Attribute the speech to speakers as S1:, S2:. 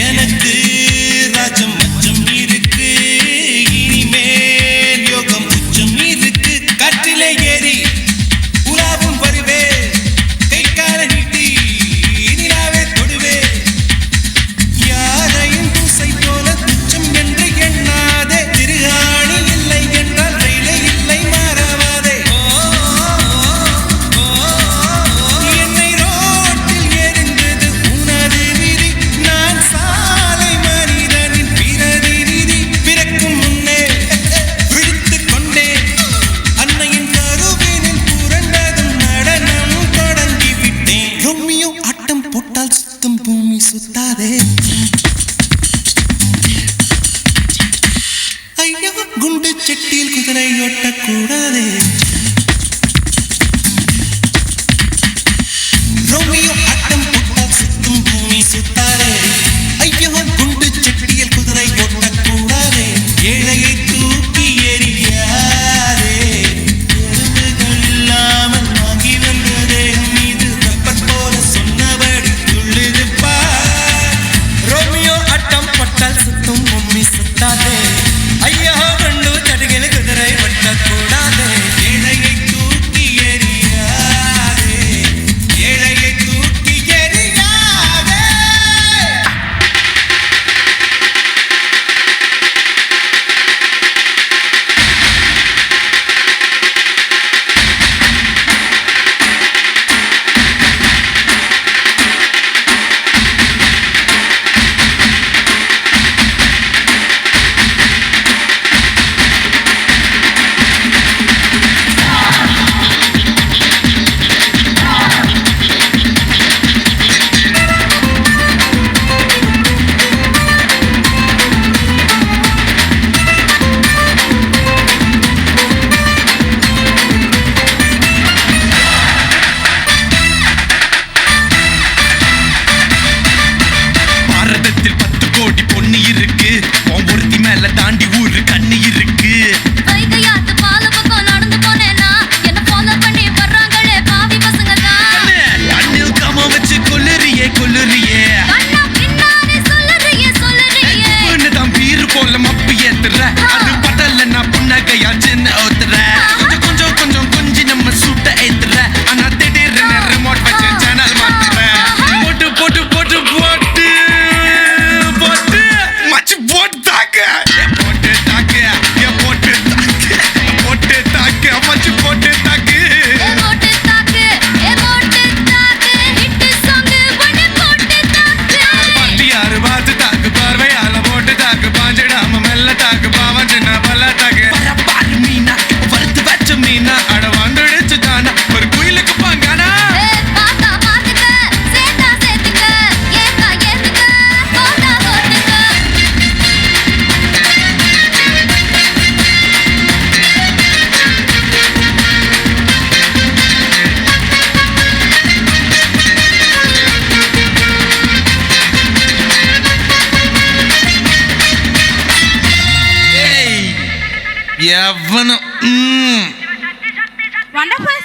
S1: எனக்கு ராஜம் மச்சம் இருக்கு, இனிமேல் யோகம் உச்சம் இருக்கு. காற்றிலே ஏறி உலாவும் வருவே, கை கால நீட்டி நிலாவே தொடுவே. யாரையும் பூசை போல துச்சம் என்று எண்ணாதே, திருகாணி இல்லை என்றால் ரயிலே இல்லை மாறாவாதே. என்னை ரோட்டில் எரிந்தது உனது விதி, நான் சாலை மனிதனின் பிரதிநிதி. பிறக்கும் முன்னே விழித்துக் கொண்டேன், அன்னையின் கருவினில் புரண்டதும் நடனம் தொடங்கிவிட்டேன். ரோமியோ ஆட்டம் போட்டால் சுத்தம் பூமி சுத்தாதே. ஐயோ குண்டு செட்டியில் குதிரை ஓட்டக்கூடாதே. ரோமியோ ஆட்டம் போட்டால் சுத்தம் பூமி சுத்தாதே. ஐயோ குண்டு செட்டியில் குதிரை ஓட்டக்கூடாதே. ஏழையை தூக்கி எறியாதே, எறும்புகள் இல்லாமல் வாங்கி வந்த தேகம் மீது ரப்பர் போல சொன்னபடி துள்ளுதுப்பார். ரோமியோ ஆட்டம் போட்டால் சுத்தம் பூமி சுத்தாதே. ஐயோ குண்டு செட்டியில் குதிரை ஓட்டக்கூடாதே. ஏழையை தூக்கி எறியாதே, ஏழையை தூக்கி எறியாதே.
S2: பாரதத்தில் 10 கோடி பொண்ணு இருக்கு, உன் ஒருத்தி மேல தாண்டி ஊரு கண்ணு இருக்கு.
S3: வைகையாத்து பால பக்கம் நடந்து போனேனா, என்ன ஃபாலோ பண்ணி வர்றாங்களே பாவி பசங்க தான்.
S2: கண்ணில் கம வச்சு கொல்லுறியே கொல்லுறியே,
S3: கண்ணா பின்னாலே சொல்லுறியே
S2: பொண்ணு தான் பீரு போல மப்பு ஏத்துற, அது படல நான் புன்னகையா சின்ன ஓத்துற. கொஞ்சம் கொஞ்சம் கொஞ்சம் கொஞ்சி நம்ம சூட்ட ஏத்துற, ஆனா திடீர்னு ரிமோட் வச்சு சேனல் மாத்துற. போட்டு போட்டு போட்டு போட்டு போட்டு மச்சு போட்டு தாக்கு, போட்டு தாக்கு, போட்டு தாக்கு, போட்டு தாக்கு, மச்சு போட்டு தாக்கு.
S3: போட்டு தாக்கு, போட்டு தாக்கு, ஹிட் சாங் பண்ணி போட்டு தாக்கு.
S2: பாட்டியாரு பார்த்து தாக்கு, பார்வையால போட்டு தாக்கு, பாஞ்சிடாம மெல்ல தாக்கு, பாவம் சின்ன பல்ல தாக்கு. பாரு மீனா, வறுத்து வச்ச மீனா, அட வந்துடுச்சு தானா, ஒரு குயிலுக்கு பாங்கானா.
S3: பாத்தா பாத்துக்க, சேத்தா சேத்துக்க, ஏத்தா ஏத்துக்க, போட்டா போட்டுக்க.
S2: ஏய் எவனும்
S4: Wonderful